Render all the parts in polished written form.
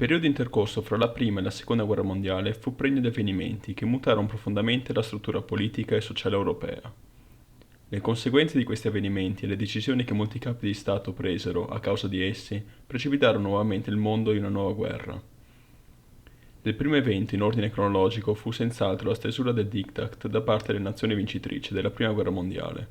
periodo intercorso fra la prima e la seconda guerra mondiale fu pregno di avvenimenti che mutarono profondamente la struttura politica e sociale europea. Le conseguenze di questi avvenimenti e le decisioni che molti capi di Stato presero a causa di essi precipitarono nuovamente il mondo in una nuova guerra. Il primo evento in ordine cronologico fu senz'altro la stesura del Diktat da parte delle nazioni vincitrici della Prima Guerra Mondiale.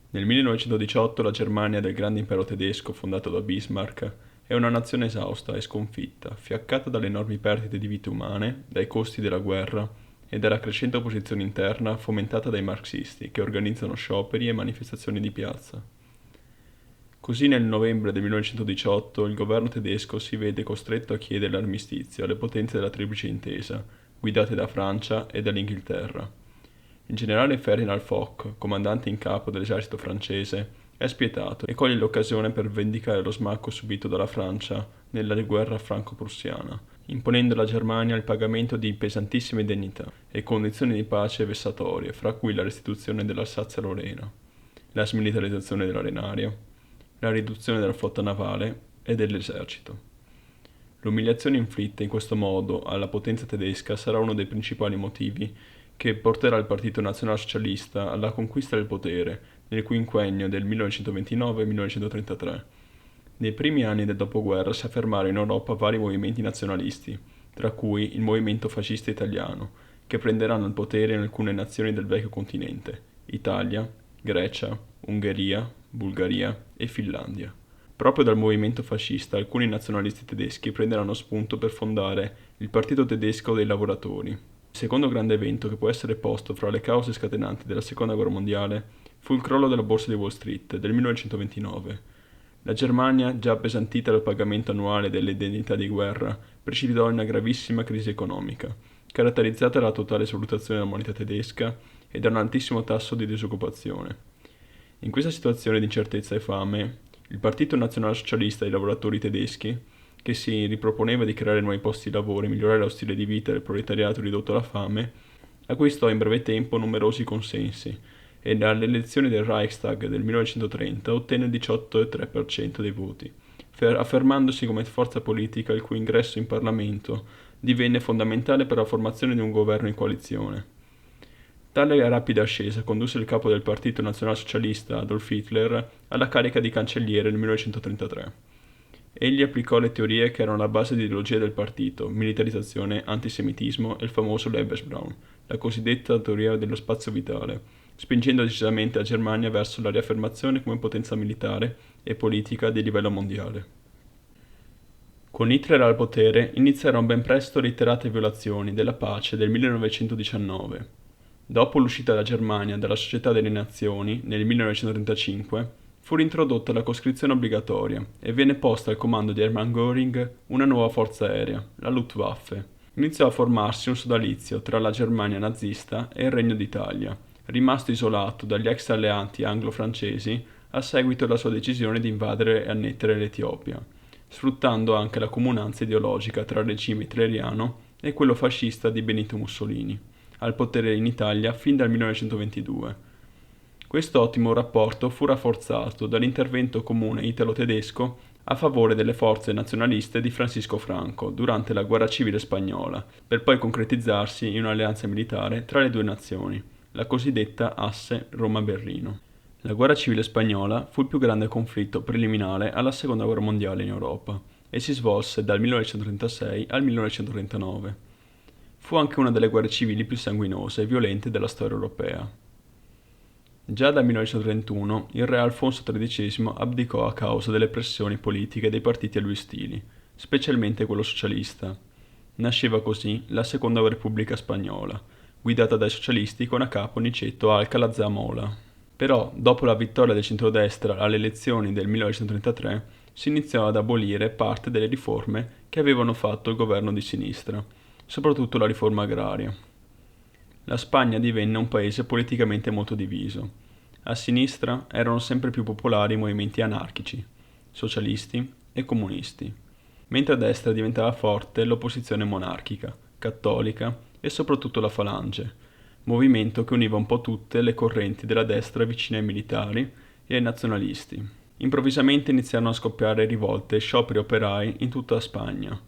Nel 1918 la Germania del grande impero tedesco fondato da Bismarck è una nazione esausta e sconfitta, fiaccata dalle enormi perdite di vite umane, dai costi della guerra e dalla crescente opposizione interna fomentata dai marxisti che organizzano scioperi e manifestazioni di piazza. Così nel novembre del 1918 il governo tedesco si vede costretto a chiedere l'armistizio alle potenze della Triplice Intesa, guidate da Francia e dall'Inghilterra. Il generale Ferdinand Foch, comandante in capo dell'esercito francese, è spietato e coglie l'occasione per vendicare lo smacco subito dalla Francia nella guerra franco-prussiana, imponendo alla Germania il pagamento di pesantissime indennità e condizioni di pace vessatorie, fra cui la restituzione dell'Alsazia-Lorena, la smilitarizzazione dell'arenaria, la riduzione della flotta navale e dell'esercito. L'umiliazione inflitta in questo modo alla potenza tedesca sarà uno dei principali motivi che porterà il Partito Nazionalsocialista alla conquista del potere nel quinquennio del 1929-1933. Nei primi anni del dopoguerra si affermarono in Europa vari movimenti nazionalisti, tra cui il movimento fascista italiano, che prenderanno il potere in alcune nazioni del vecchio continente: Italia, Grecia, Ungheria, Bulgaria e Finlandia. Proprio dal movimento fascista alcuni nazionalisti tedeschi prenderanno spunto per fondare il Partito Tedesco dei Lavoratori. Il secondo grande evento che può essere posto fra le cause scatenanti della Seconda Guerra Mondiale fu il crollo della borsa di Wall Street del 1929. La Germania, già appesantita dal pagamento annuale delle indennità di guerra, precipitò in una gravissima crisi economica, caratterizzata dalla totale svalutazione della moneta tedesca e da un altissimo tasso di disoccupazione. In questa situazione di incertezza e fame, il Partito Nazionalsocialista dei Lavoratori Tedeschi, che si riproponeva di creare nuovi posti di lavoro e migliorare lo stile di vita del proletariato ridotto alla fame, acquistò in breve tempo numerosi consensi e alle elezioni del Reichstag del 1930 ottenne il 18,3% dei voti, affermandosi come forza politica il cui ingresso in Parlamento divenne fondamentale per la formazione di un governo in coalizione. Tale rapida ascesa condusse il capo del Partito Nazionalsocialista Adolf Hitler alla carica di cancelliere nel 1933. Egli applicò le teorie che erano la base di ideologia del partito: militarizzazione, antisemitismo e il famoso Lebensraum, la cosiddetta teoria dello spazio vitale, spingendo decisamente la Germania verso la riaffermazione come potenza militare e politica di livello mondiale. Con Hitler al potere iniziarono ben presto reiterate violazioni della pace del 1919. Dopo l'uscita della Germania dalla Società delle Nazioni nel 1935, fu reintrodotta la coscrizione obbligatoria e venne posta al comando di Hermann Göring una nuova forza aerea, la Luftwaffe. Iniziò a formarsi un sodalizio tra la Germania nazista e il Regno d'Italia, rimasto isolato dagli ex alleati anglo-francesi a seguito della sua decisione di invadere e annettere l'Etiopia, sfruttando anche la comunanza ideologica tra il regime hitleriano e quello fascista di Benito Mussolini, al potere in Italia fin dal 1922. Questo ottimo rapporto fu rafforzato dall'intervento comune italo-tedesco a favore delle forze nazionaliste di Francisco Franco durante la guerra civile spagnola, per poi concretizzarsi in un'alleanza militare tra le due nazioni, la cosiddetta asse Roma-Berlino. La guerra civile spagnola fu il più grande conflitto preliminare alla Seconda Guerra Mondiale in Europa e si svolse dal 1936 al 1939. Fu anche una delle guerre civili più sanguinose e violente della storia europea. Già dal 1931 il re Alfonso XIII abdicò a causa delle pressioni politiche dei partiti a lui ostili, specialmente quello socialista. Nasceva così la Seconda Repubblica Spagnola, guidata dai socialisti con a capo Niceto Alcalá Zamora. Però, dopo la vittoria del centrodestra alle elezioni del 1933, si iniziò ad abolire parte delle riforme che avevano fatto il governo di sinistra, soprattutto la riforma agraria. La Spagna divenne un paese politicamente molto diviso. A sinistra erano sempre più popolari i movimenti anarchici, socialisti e comunisti, mentre a destra diventava forte l'opposizione monarchica, cattolica e soprattutto la Falange, movimento che univa un po' tutte le correnti della destra vicine ai militari e ai nazionalisti. Improvvisamente iniziarono a scoppiare rivolte e scioperi operai in tutta Spagna.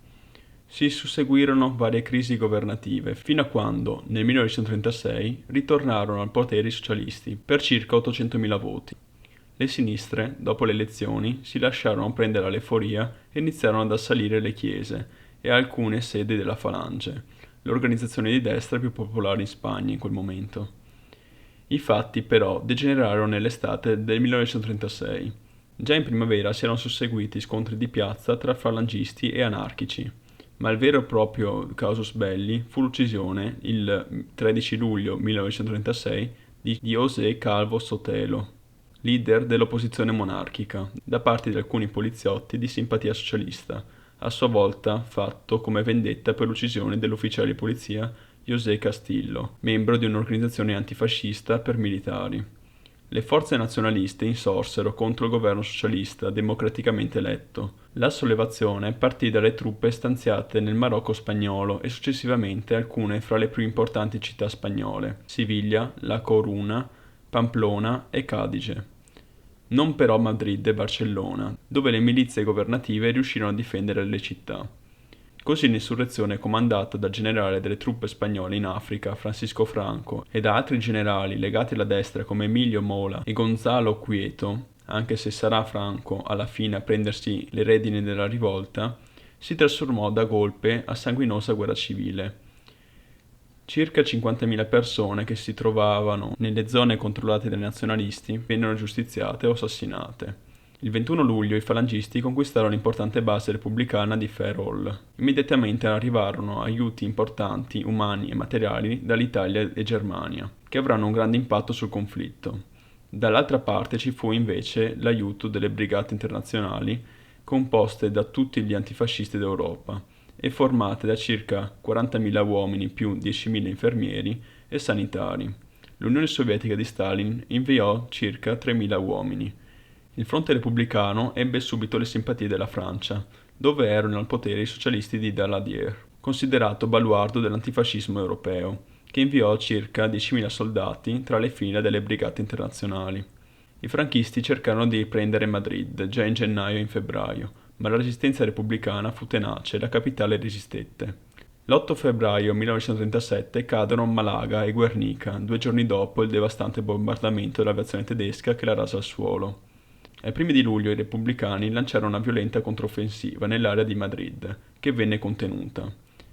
Si susseguirono varie crisi governative, fino a quando, nel 1936, ritornarono al potere i socialisti, per circa 800.000 voti. Le sinistre, dopo le elezioni, si lasciarono prendere all'euforia e iniziarono ad assalire le chiese e alcune sedi della Falange, l'organizzazione di destra più popolare in Spagna in quel momento. I fatti, però, degenerarono nell'estate del 1936. Già in primavera si erano susseguiti scontri di piazza tra falangisti e anarchici, ma il vero e proprio casus belli fu l'uccisione, il 13 luglio 1936, di José Calvo Sotelo, leader dell'opposizione monarchica, da parte di alcuni poliziotti di simpatia socialista, a sua volta fatto come vendetta per l'uccisione dell'ufficiale di polizia José Castillo, membro di un'organizzazione antifascista per militari. Le forze nazionaliste insorsero contro il governo socialista democraticamente eletto. La sollevazione partì dalle truppe stanziate nel Marocco spagnolo e successivamente alcune fra le più importanti città spagnole: Siviglia, La Coruna, Pamplona e Cadice. Non però Madrid e Barcellona, dove le milizie governative riuscirono a difendere le città. Così l'insurrezione comandata dal generale delle truppe spagnole in Africa, Francisco Franco, e da altri generali legati alla destra come Emilio Mola e Gonzalo Quieto, anche se sarà Franco alla fine a prendersi le redini della rivolta, si trasformò da golpe a sanguinosa guerra civile. Circa 50.000 persone che si trovavano nelle zone controllate dai nazionalisti vennero giustiziate o assassinate. Il 21 luglio i falangisti conquistarono l'importante base repubblicana di Ferrol. Immediatamente arrivarono aiuti importanti, umani e materiali dall'Italia e Germania, che avranno un grande impatto sul conflitto. Dall'altra parte ci fu invece l'aiuto delle brigate internazionali, composte da tutti gli antifascisti d'Europa e formate da circa 40.000 uomini più 10.000 infermieri e sanitari. L'Unione Sovietica di Stalin inviò circa 3.000 uomini. Il fronte repubblicano ebbe subito le simpatie della Francia, dove erano al potere i socialisti di Daladier, considerato baluardo dell'antifascismo europeo, che inviò circa 10.000 soldati tra le fila delle brigate internazionali. I franchisti cercarono di riprendere Madrid già in gennaio e in febbraio, ma la resistenza repubblicana fu tenace e la capitale resistette. L'8 febbraio 1937 cadono Malaga e Guernica, 2 giorni dopo il devastante bombardamento dell'aviazione tedesca che la rase al suolo. Ai primi di luglio i repubblicani lanciarono una violenta controffensiva nell'area di Madrid, che venne contenuta.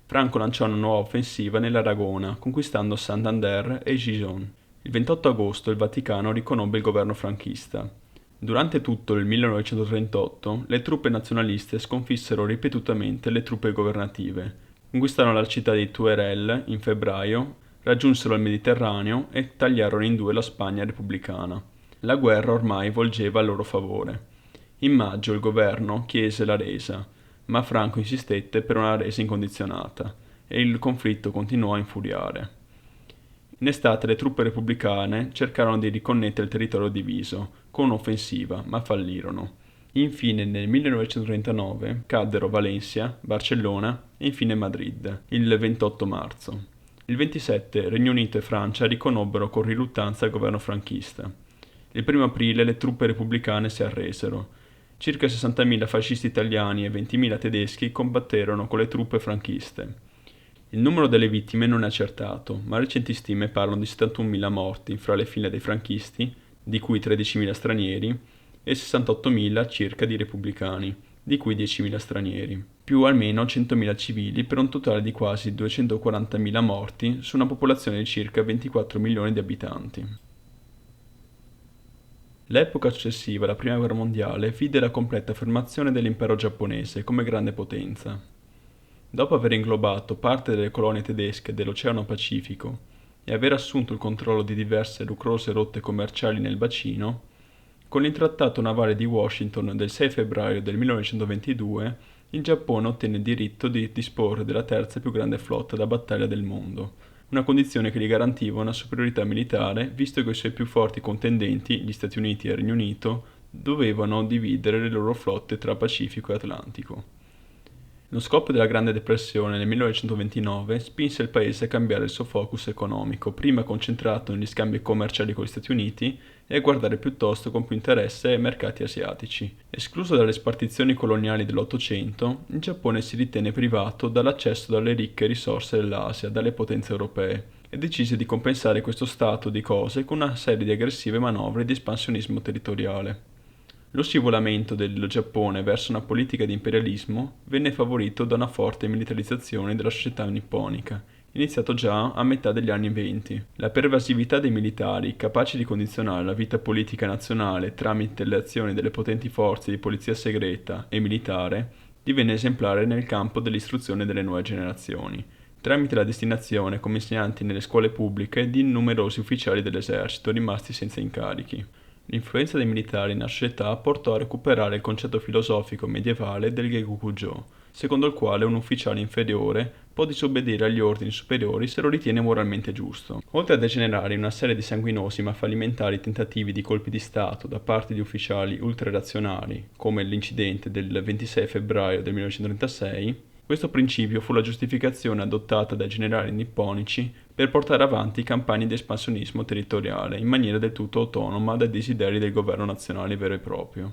Franco lanciò una nuova offensiva nell'Aragona, conquistando Santander e Gijón. Il 28 agosto il Vaticano riconobbe il governo franchista. Durante tutto il 1938 le truppe nazionaliste sconfissero ripetutamente le truppe governative, conquistarono la città di Teruel in febbraio, raggiunsero il Mediterraneo e tagliarono in due la Spagna repubblicana. La guerra ormai volgeva a loro favore. In maggio il governo chiese la resa, ma Franco insistette per una resa incondizionata e il conflitto continuò a infuriare. In estate le truppe repubblicane cercarono di riconnettere il territorio diviso con un'offensiva, ma fallirono. Infine nel 1939 caddero Valencia, Barcellona e infine Madrid, il 28 marzo. Il 27 Regno Unito e Francia riconobbero con riluttanza il governo franchista. Il 1 aprile le truppe repubblicane si arresero. Circa 60.000 fascisti italiani e 20.000 tedeschi combatterono con le truppe franchiste. Il numero delle vittime non è accertato, ma recenti stime parlano di 71.000 morti fra le file dei franchisti, di cui 13.000 stranieri, e 68.000 circa di repubblicani, di cui 10.000 stranieri, più almeno 100.000 civili per un totale di quasi 240.000 morti su una popolazione di circa 24 milioni di abitanti. L'epoca successiva alla Prima Guerra Mondiale vide la completa affermazione dell'impero giapponese come grande potenza. Dopo aver inglobato parte delle colonie tedesche dell'Oceano Pacifico e aver assunto il controllo di diverse lucrose rotte commerciali nel bacino, con il Trattato navale di Washington del 6 febbraio del 1922, il Giappone ottenne il diritto di disporre della terza più grande flotta da battaglia del mondo, una condizione che gli garantiva una superiorità militare, visto che i suoi più forti contendenti, gli Stati Uniti e il Regno Unito, dovevano dividere le loro flotte tra Pacifico e Atlantico. Lo scoppio della Grande Depressione nel 1929 spinse il paese a cambiare il suo focus economico, prima concentrato negli scambi commerciali con gli Stati Uniti e a guardare piuttosto con più interesse ai mercati asiatici. Escluso dalle spartizioni coloniali dell'Ottocento, il Giappone si ritenne privato dall'accesso alle ricche risorse dell'Asia dalle potenze europee e decise di compensare questo stato di cose con una serie di aggressive manovre di espansionismo territoriale. Lo scivolamento del Giappone verso una politica di imperialismo venne favorito da una forte militarizzazione della società nipponica, iniziato già a metà degli anni venti. La pervasività dei militari, capaci di condizionare la vita politica nazionale tramite le azioni delle potenti forze di polizia segreta e militare, divenne esemplare nel campo dell'istruzione delle nuove generazioni, tramite la destinazione come insegnanti nelle scuole pubbliche di numerosi ufficiali dell'esercito rimasti senza incarichi. L'influenza dei militari nella società portò a recuperare il concetto filosofico medievale del Gegokujo, secondo il quale un ufficiale inferiore può disobbedire agli ordini superiori se lo ritiene moralmente giusto. Oltre a degenerare in una serie di sanguinosi ma fallimentari tentativi di colpi di Stato da parte di ufficiali ultrarazionali, come l'incidente del 26 febbraio del 1936, questo principio fu la giustificazione adottata dai generali nipponici per portare avanti campagne di espansionismo territoriale in maniera del tutto autonoma dai desideri del governo nazionale vero e proprio.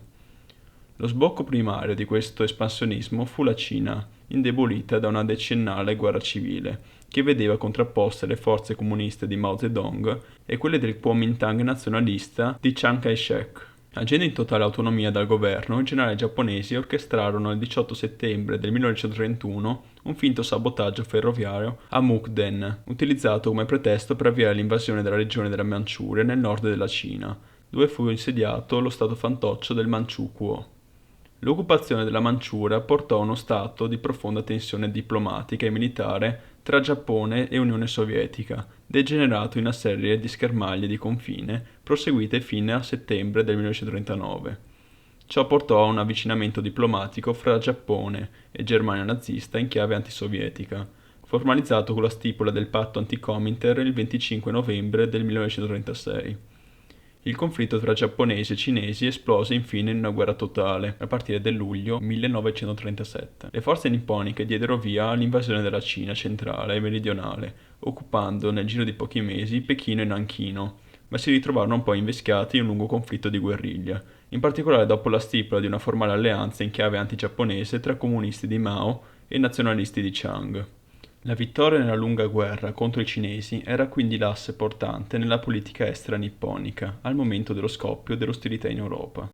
Lo sbocco primario di questo espansionismo fu la Cina, indebolita da una decennale guerra civile, che vedeva contrapposte le forze comuniste di Mao Zedong e quelle del Kuomintang nazionalista di Chiang Kai-shek. Agendo in totale autonomia dal governo, i generali giapponesi orchestrarono il 18 settembre del 1931 un finto sabotaggio ferroviario a Mukden, utilizzato come pretesto per avviare l'invasione della regione della Manciuria nel nord della Cina, dove fu insediato lo stato fantoccio del Manchukuo. L'occupazione della Manciuria portò a uno stato di profonda tensione diplomatica e militare tra Giappone e Unione Sovietica, degenerato in una serie di schermaglie di confine proseguite fino a settembre del 1939. Ciò portò a un avvicinamento diplomatico fra Giappone e Germania nazista in chiave antisovietica, formalizzato con la stipula del patto anti-Comintern il 25 novembre del 1936. Il conflitto tra giapponesi e cinesi esplose infine in una guerra totale, a partire da luglio 1937. Le forze nipponiche diedero via all'invasione della Cina centrale e meridionale, occupando nel giro di pochi mesi Pechino e Nanchino, ma si ritrovarono poi invischiati in un lungo conflitto di guerriglia, in particolare dopo la stipula di una formale alleanza in chiave anti-giapponese tra comunisti di Mao e nazionalisti di Chiang. La vittoria nella lunga guerra contro i cinesi era quindi l'asse portante nella politica estera nipponica al momento dello scoppio delle ostilità in Europa.